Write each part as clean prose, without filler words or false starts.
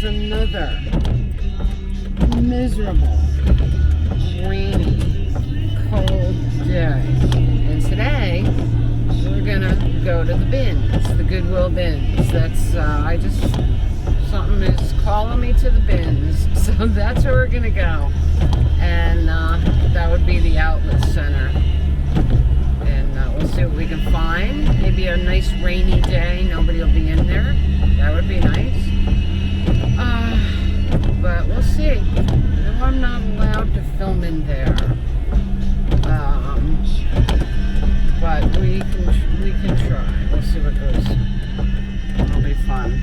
was another miserable, rainy, cold day. And today, we're gonna go to the bins, the Goodwill bins. That's, something is calling me to the bins. So that's where we're gonna go. And that would be the outlet center. And we'll see what we can find. Maybe a nice rainy day, nobody will be in there. That would be nice. But we'll see. No, I'm not allowed to film in there. But we can try. We'll see what goes. It'll be fun.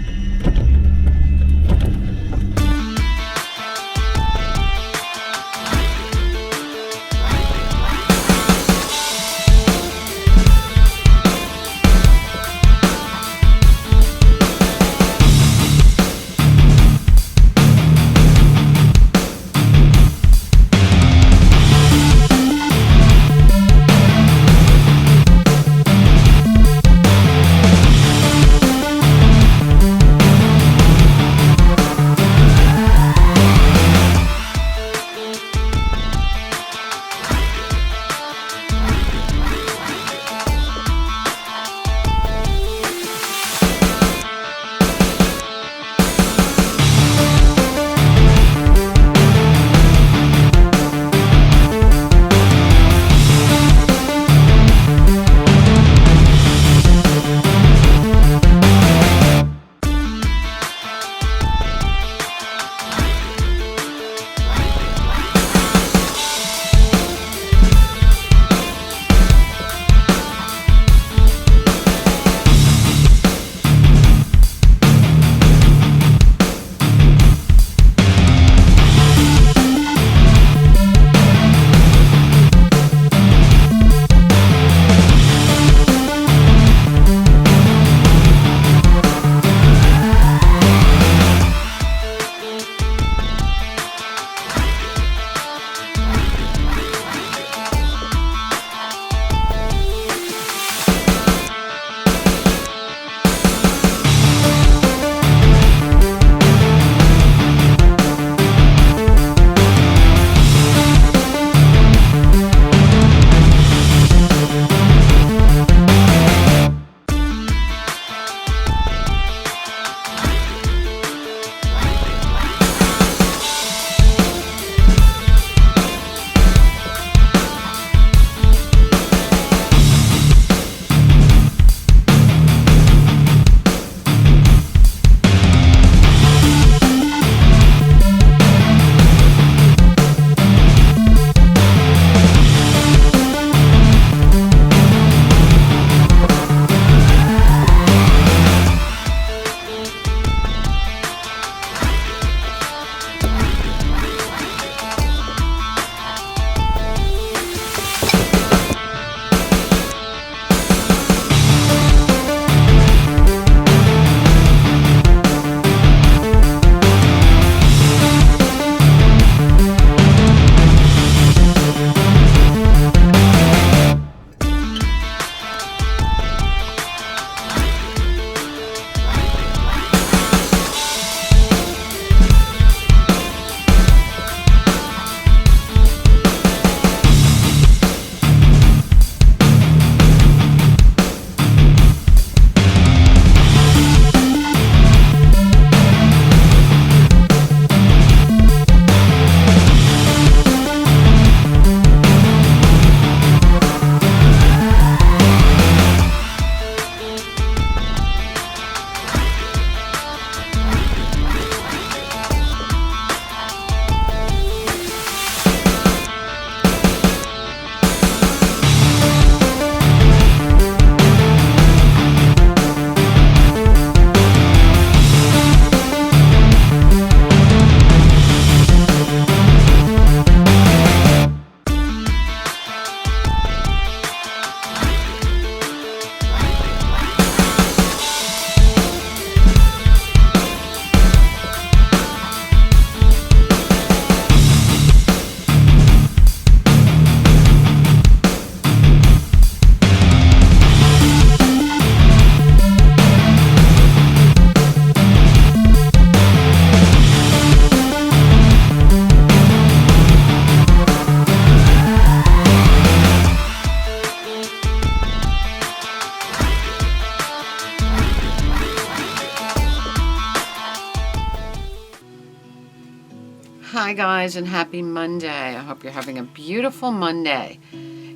Hi guys, and happy Monday. I hope you're having a beautiful Monday.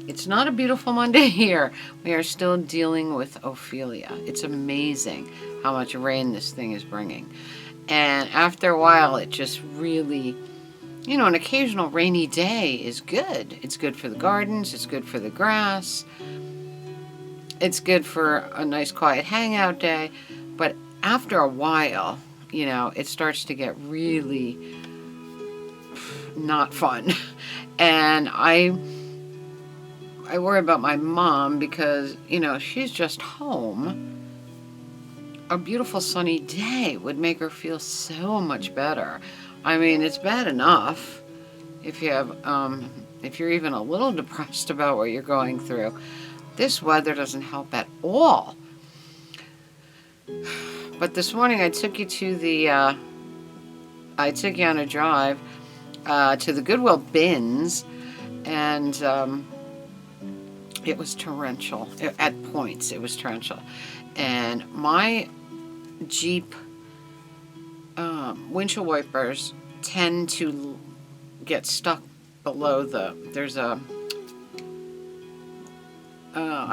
It's not a beautiful Monday here. We are still dealing with Ophelia. It's amazing how much rain this thing is bringing. And after a while, it just really, an occasional rainy day is good. It's good for the gardens. It's good for the grass. It's good for a nice quiet hangout day. But after a while, it starts to get really not fun. And I worry about my mom because, she's just home. A beautiful sunny day would make her feel so much better. I mean, it's bad enough if you have, if you're even a little depressed about what you're going through. This weather doesn't help at all. But this morning I took you to I took you on a drive to the Goodwill bins, and it was torrential. At points, it was torrential. And my Jeep windshield wipers tend to get stuck below there's a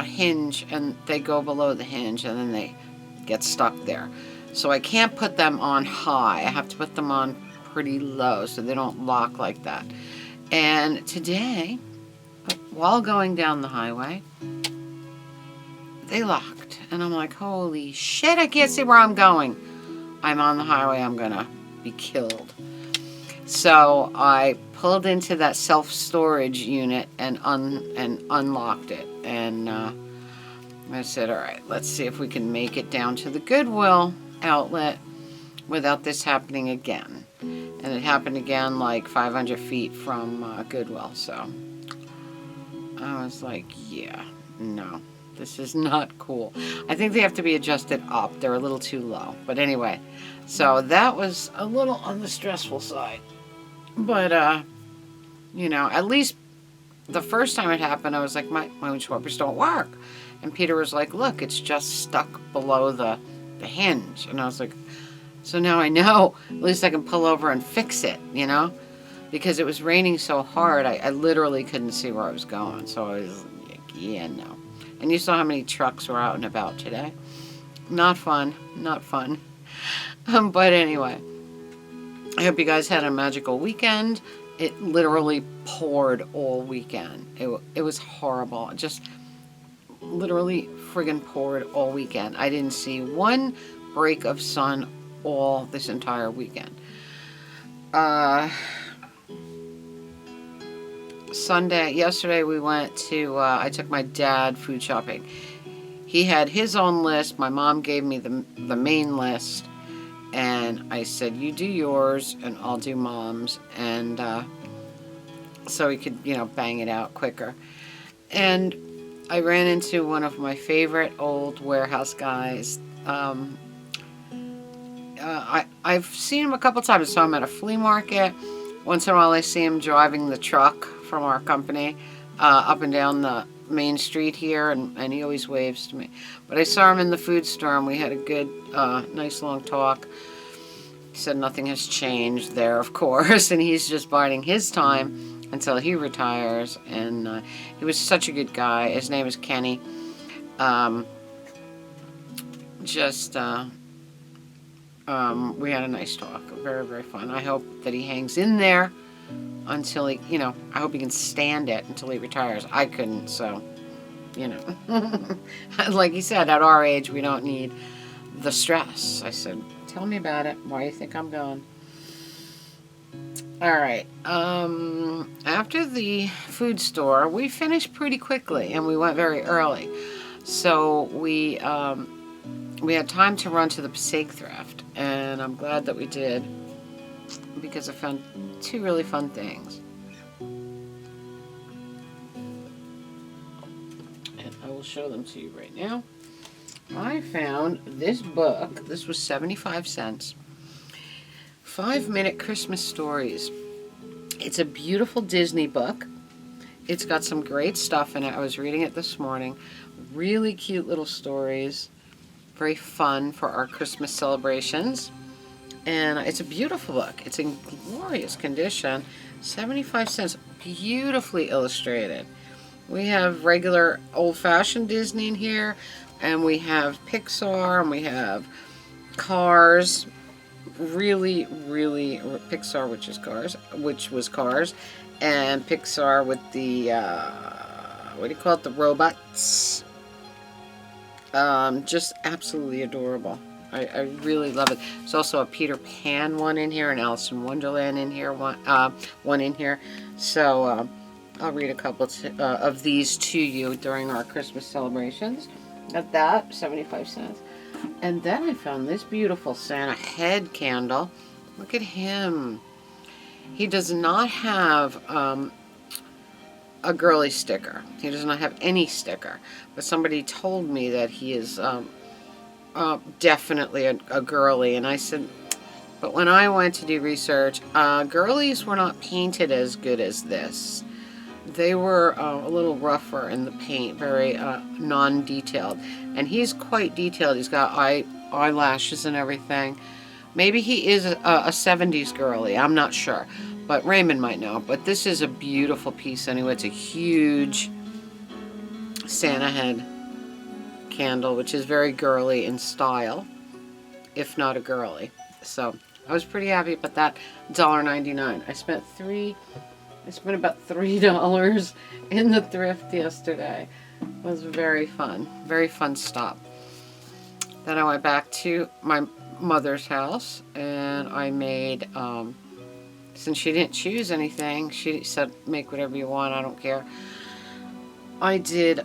hinge, and they go below the hinge, and then they get stuck there. So I can't put them on high. I have to put them on pretty low so they don't lock like that. And today, while going down the highway, they locked. And I'm like, holy shit, I can't see where I'm going. I'm on the highway, I'm gonna be killed. So I pulled into that self-storage unit and unlocked it. And I said, all right, let's see if we can make it down to the Goodwill outlet without this happening again. And it happened again like 500 feet from Goodwill. So I was like, yeah, no, this is not cool. I think they have to be adjusted up. They're a little too low. But anyway, so that was a little on the stressful side. But, at least the first time it happened, I was like, my windshield wipers don't work. And Peter was like, look, it's just stuck below the hinge. And I was like, so now I know, at least I can pull over and fix it, because it was raining so hard, I literally couldn't see where I was going. So I was like, yeah, no. And you saw how many trucks were out and about today. Not fun, not fun. But anyway, I hope you guys had a magical weekend. It literally poured all weekend. It was horrible. It just literally friggin' poured all weekend. I didn't see one break of sun all this entire weekend. Yesterday we went to, I took my dad food shopping. He had his own list. My mom gave me the main list. And I said, you do yours and I'll do mom's. And so we could, bang it out quicker. And I ran into one of my favorite old warehouse guys. I've seen him a couple times. I saw him at a flea market. Once in a while I see him driving the truck from our company up and down the main street here, and he always waves to me. But I saw him in the food store, and we had a good, nice long talk. He said nothing has changed there, of course, and he's just biding his time until he retires. And he was such a good guy. His name is Kenny. We had a nice talk. Very, very fun. I hope that he hangs in there until he, I hope he can stand it until he retires. I couldn't, so, like he said, at our age, we don't need the stress. I said, tell me about it. Why do you think I'm going? All right. After the food store, we finished pretty quickly, and we went very early. So we had time to run to the Passaic Thrift, and I'm glad that we did, because I found two really fun things. And I will show them to you right now. I found this book. This was 75 cents. 5-Minute Christmas Stories. It's a beautiful Disney book. It's got some great stuff in it. I was reading it this morning. Really cute little stories. Very fun for our Christmas celebrations. And it's a beautiful book. It's in glorious condition. 75 cents. Beautifully illustrated. We have regular old-fashioned Disney in here, and we have Pixar, and we have Cars. Really, really Pixar, which was Cars, and Pixar with the what do you call it? The robots. Just absolutely adorable. I really love it. There's also a Peter Pan one in here, an Alice in Wonderland in here, one in here. So I'll read a couple of these to you during our Christmas celebrations. At that, 75 cents. And then I found this beautiful Santa head candle. Look at him. He does not have a girly sticker. He does not have any sticker. But somebody told me that he is definitely a girly. And I said, but when I went to do research, girlies were not painted as good as this. They were a little rougher in the paint, very non-detailed. And he's quite detailed. He's got eyelashes and everything. Maybe he is a 70s girly. I'm not sure. But Raymond might know. But this is a beautiful piece anyway. It's a huge Santa head candle, which is very girly in style, if not a girly. So I was pretty happy about that. $1.99. I spent about $3 in the thrift yesterday. It was very fun. Very fun stop. Then I went back to my mother's house and I made, since she didn't choose anything, she said, make whatever you want, I don't care. I did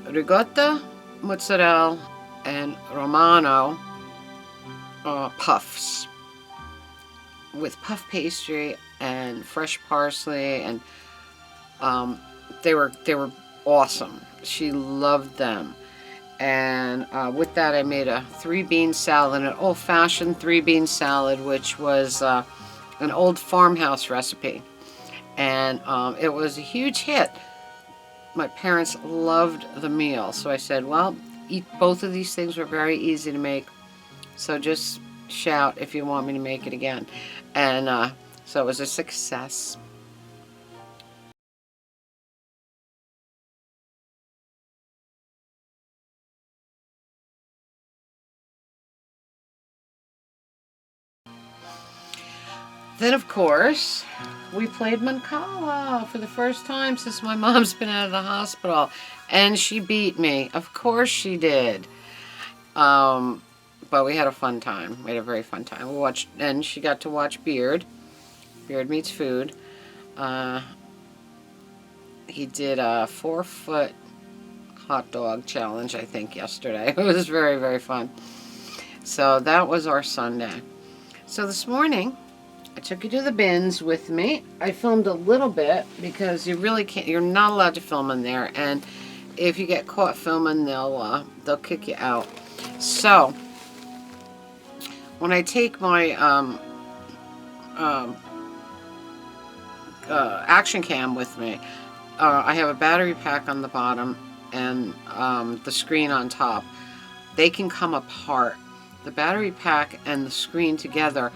ricotta, mozzarella, and Romano puffs with puff pastry and fresh parsley, and they were awesome. She loved them. And with that I made a 3-bean salad, an old-fashioned 3-bean salad, which was an old farmhouse recipe, and it was a huge hit. My parents loved the meal, so I said, well, both of these things were very easy to make, so just shout if you want me to make it again. And so it was a success. Then, of course, we played Mancala for the first time since my mom's been out of the hospital. And she beat me. Of course she did. But we had a fun time. We had a very fun time. We watched, and she got to watch Beard. Beard Meets Food. He did a 4-foot hot dog challenge, I think, yesterday. It was very, very fun. So that was our Sunday. So this morning, I took you to the bins with me. I filmed a little bit because you really can't, you're not allowed to film in there, and if you get caught filming, they'll kick you out. So when I take my action cam with me, I have a battery pack on the bottom and the screen on top. They can come apart. The battery pack and the screen together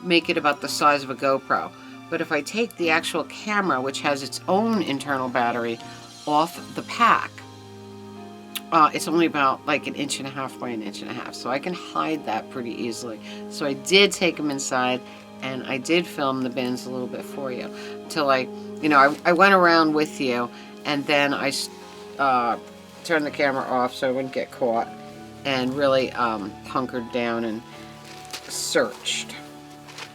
make it about the size of a GoPro. But if I take the actual camera, which has its own internal battery, off the pack, it's only about like 1.5 inches by 1.5 inches, so I can hide that pretty easily. So I did take them inside, and I did film the bins a little bit for you until I went around with you, and then I turned the camera off so I wouldn't get caught, and really hunkered down and searched.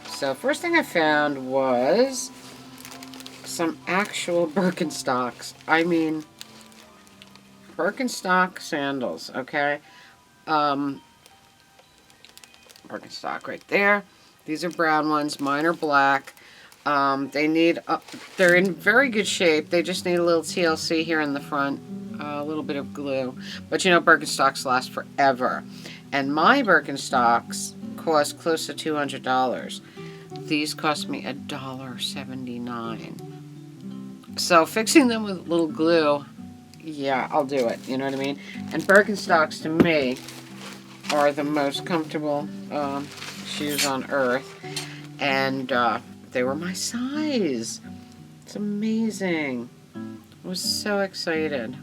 So first thing I found was some actual Birkenstocks. I mean, Birkenstock sandals, okay? Birkenstock right there. These are brown ones. Mine are black. They're in very good shape. They just need a little TLC here in the front, a little bit of glue. But you know, Birkenstocks last forever. And my Birkenstocks cost close to $200. These cost me $1.79. So fixing them with little glue, yeah, I'll do it. You know what I mean? And Birkenstocks to me are the most comfortable shoes on earth, and they were my size. It's amazing. I was so excited.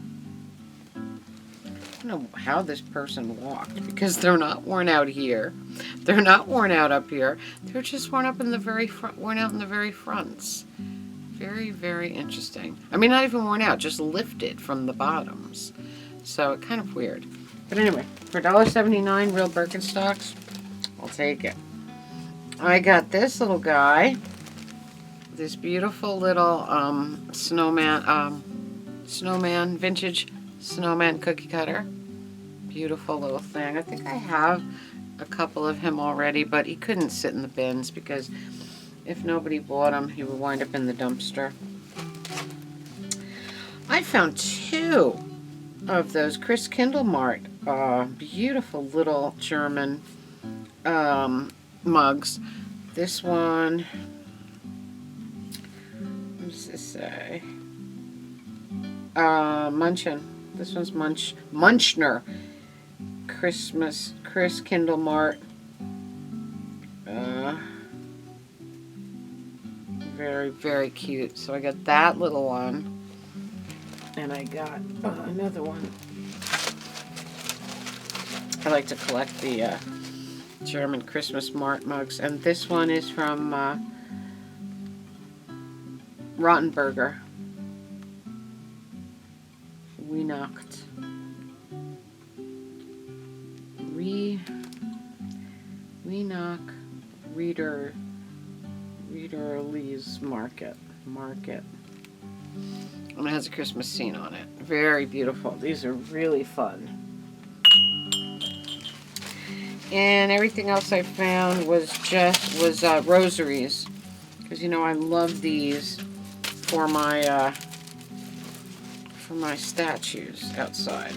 I don't know how this person walked, because they're not worn out here. They're not worn out up here. They're just worn up in the very front, worn out in the very fronts. Very, very interesting. I mean, not even worn out, just lifted from the bottoms. So, kind of weird. But anyway, for $1.79, real Birkenstocks, I'll take it. I got this little guy. This beautiful little snowman, vintage snowman cookie cutter. Beautiful little thing. I think I have a couple of him already, but he couldn't sit in the bins because if nobody bought him, he would wind up in the dumpster. I found 2 of those Chris Kindlemart beautiful little German mugs. This one, what does this say? Munchin. This one's Munchner. Chris Kindlemart. Very, very cute. So I got that little one. And I got another one. I like to collect the German Christmas Mart mugs. And this one is from Rottenberger. Weihnacht. Weihnacht Reader Lee's Market. And it has a Christmas scene on it. Very beautiful. These are really fun. And everything else I found was rosaries, because you know I love these for my statues outside.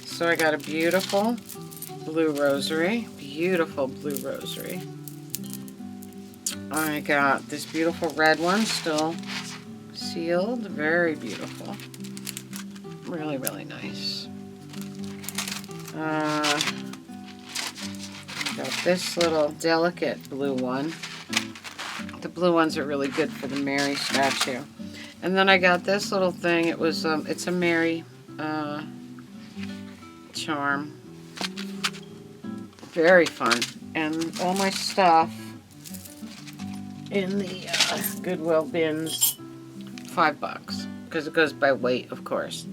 So I got a beautiful blue rosary. Beautiful blue rosary. I got this beautiful red one, still sealed. Very beautiful. Really, really nice. Got this little delicate blue one. The blue ones are really good for the Mary statue. And then I got this little thing. It was it's a Mary charm. Very fun. And all my stuff in the Goodwill bins, $5, because it goes by weight, of course.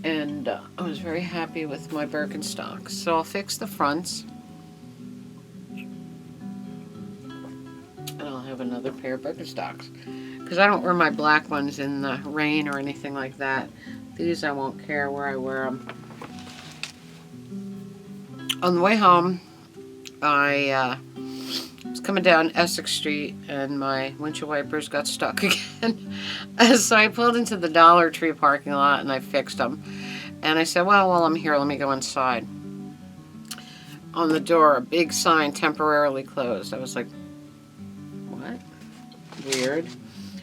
And I was very happy with my Birkenstocks. So I'll fix the fronts. And I'll have another pair of Birkenstocks. Because I don't wear my black ones in the rain or anything like that. These I won't care where I wear them. On the way home, I was coming down Essex Street and my windshield wipers got stuck again. So I pulled into the Dollar Tree parking lot and I fixed them. And I said, well, while I'm here, let me go inside. On the door, a big sign, temporarily closed. I was like, what? Weird.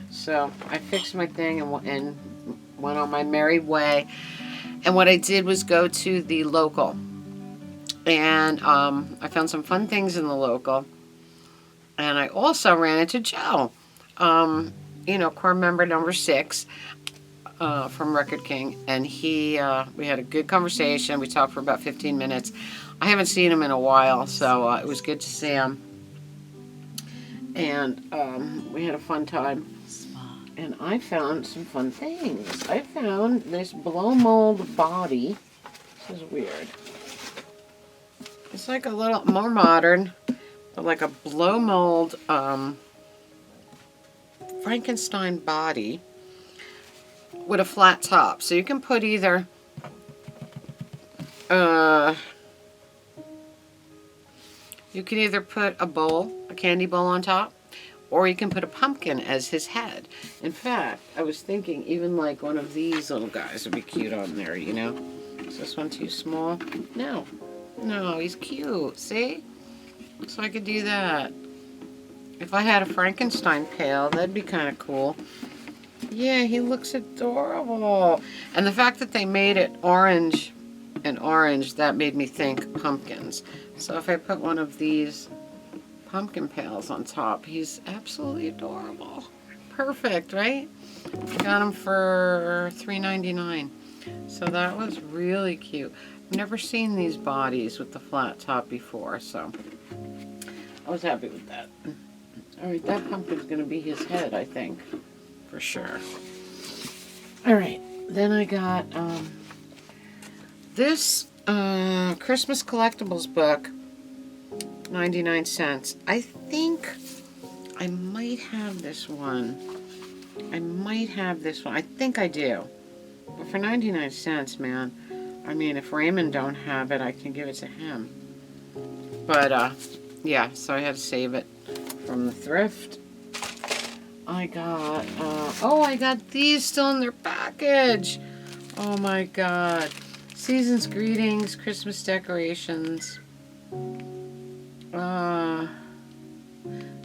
So I fixed my thing and went on my merry way. And what I did was go to the local. And I found some fun things in the local. And I also ran into Joe, you know, core member number 6 from Record King. And we had a good conversation. We talked for about 15 minutes. I haven't seen him in a while, so it was good to see him. And we had a fun time. And I found some fun things. I found this blow mold body. This is weird. It's like a little more modern, but like a blow mold Frankenstein body with a flat top. So you can put either put a bowl, a candy bowl on top, or you can put a pumpkin as his head. In fact, I was thinking even like one of these little guys would be cute on there, you know. Is this one too small? No. No, he's cute. See? So I could do that. If I had a Frankenstein pail, that'd be kind of cool. Yeah, he looks adorable. And the fact that they made it orange and orange, that made me think pumpkins. So if I put one of these pumpkin pails on top. He's absolutely adorable. Perfect, right? Got him for $3.99. So that was really cute. I've never seen these bodies with the flat top before, so I was happy with that. All right, that pumpkin's going to be his head, I think, for sure. All right, then I got this Christmas collectibles book, 99 cents. I think I might have this one. I think I do. But for 99 cents, man, I mean, if Raymond don't have it, I can give it to him. But, yeah, so I had to save it from the thrift. I got, I got these still in their package. Oh my God. Season's greetings, Christmas decorations.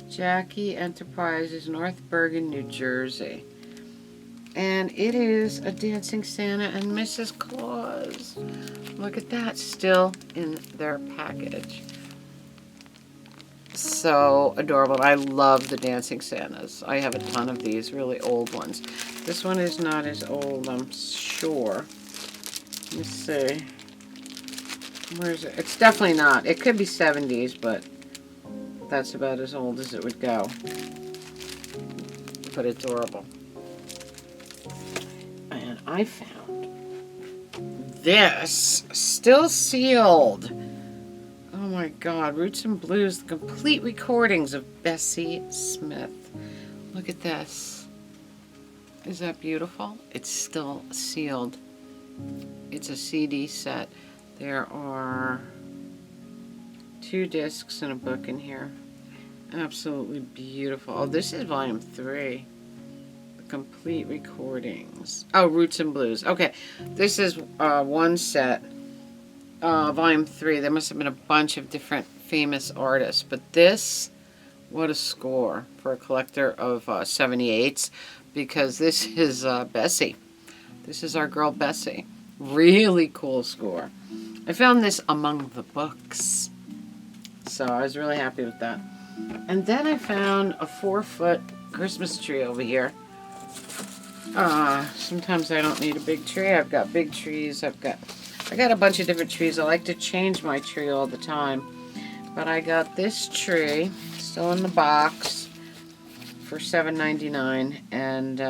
Jackie Enterprises, North Bergen, New Jersey. And it is a dancing Santa and Mrs. Claus. Look at that, still in their package. So adorable. I love the dancing Santas. I have a ton of these, really old ones. This one is not as old, I'm sure. Let me see. Where is it? It's definitely not. It could be 70s, but that's about as old as it would go. But adorable. And I found this, still sealed. Oh my God, Roots and Blues, the complete recordings of Bessie Smith. Look at this. Is that beautiful? It's still sealed. It's a CD set. There are 2 discs and a book in here. Absolutely beautiful. Oh, this is volume 3. The complete recordings. Oh, Roots and Blues. Okay, this is one set. Volume 3. There must have been a bunch of different famous artists. But this, what a score for a collector of 78s. Because this is Bessie. This is our girl Bessie. Really cool score. I found this among the books. So I was really happy with that. And then I found a 4-foot Christmas tree over here. Sometimes I don't need a big tree. I've got big trees. I got a bunch of different trees. I like to change my tree all the time. But I got this tree, still in the box, for $7.99. And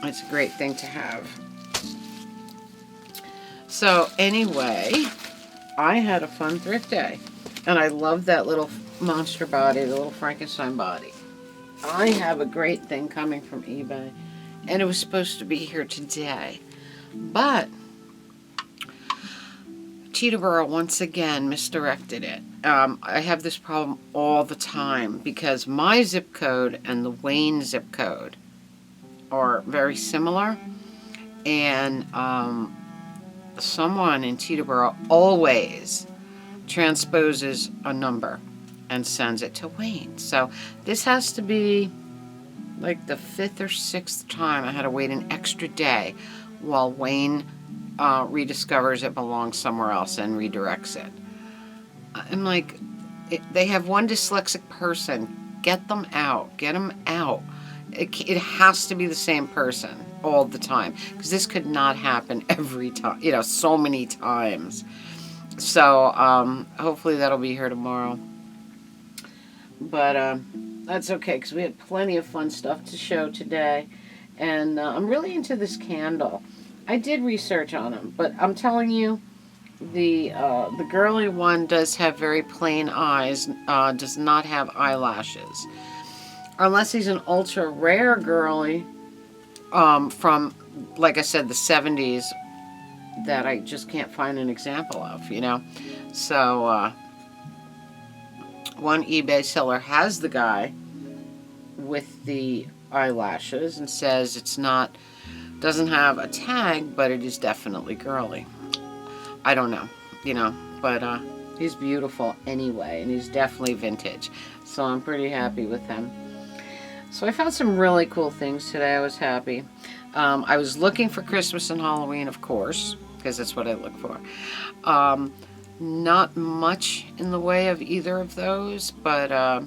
it's a great thing to have. So anyway, I had a fun thrift day. And I love that little monster body, the little Frankenstein body. I have a great thing coming from eBay. And it was supposed to be here today. But Teterboro once again misdirected it. I have this problem all the time because my zip code and the Wayne zip code are very similar. And someone in Teterboro always transposes a number and sends it to Wayne. So this has to be like the 5th or 6th time I had to wait an extra day while Wayne rediscovers it belongs somewhere else and redirects it. I'm like, they have one dyslexic person. Get them out. Get them out. It has to be the same person all the time because this could not happen every time, you know, so many times. So hopefully that'll be here tomorrow. But that's okay because we had plenty of fun stuff to show today. And I'm really into this candle. I did research on them, but I'm telling you, the girly one does have very plain eyes, does not have eyelashes. Unless he's an ultra rare girly from, like I said, the 70s that I just can't find an example of, you know. So one eBay seller has the guy with the eyelashes and says it's not, doesn't have a tag, but it is definitely girly. I don't know, you know, but he's beautiful anyway, and he's definitely vintage. So I'm pretty happy with him. So I found some really cool things today. I was happy. I was looking for Christmas and Halloween, of course, because that's what I look for. not much in the way of either of those, but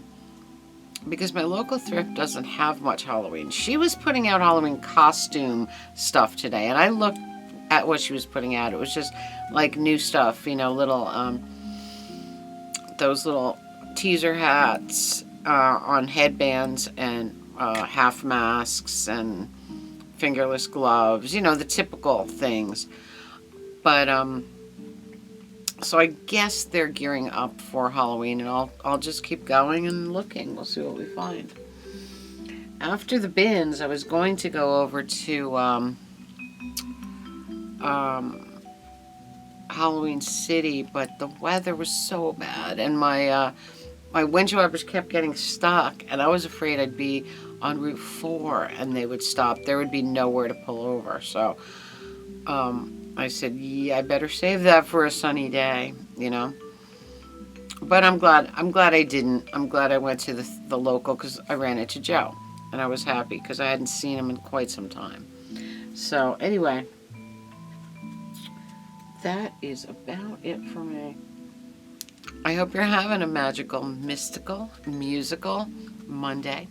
because my local thrift doesn't have much Halloween. She was putting out Halloween costume stuff today, and I looked at what she was putting out. It was just like new stuff, little those little teaser hats on headbands and half masks and fingerless gloves, the typical things. But so I guess they're gearing up for Halloween, and I'll just keep going and looking. We'll see what we find. After the bins, I was going to go over to Halloween City, but the weather was so bad, and my windshield wipers kept getting stuck, and I was afraid I'd be on Route 4 and they would stop. There would be nowhere to pull over. So I said, yeah, I better save that for a sunny day, But I'm glad I didn't. I'm glad I went to the local, because I ran into Joe, and I was happy because I hadn't seen him in quite some time. So anyway, that is about it for me. I hope you're having a magical, mystical, musical Monday.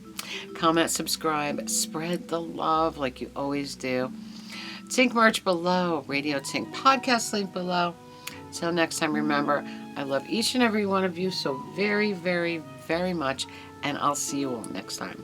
Comment, subscribe, spread the love like you always do. Tink merch below, Radio Tink podcast link below. Till next time, remember, I love each and every one of you so very, very, very much, and I'll see you all next time.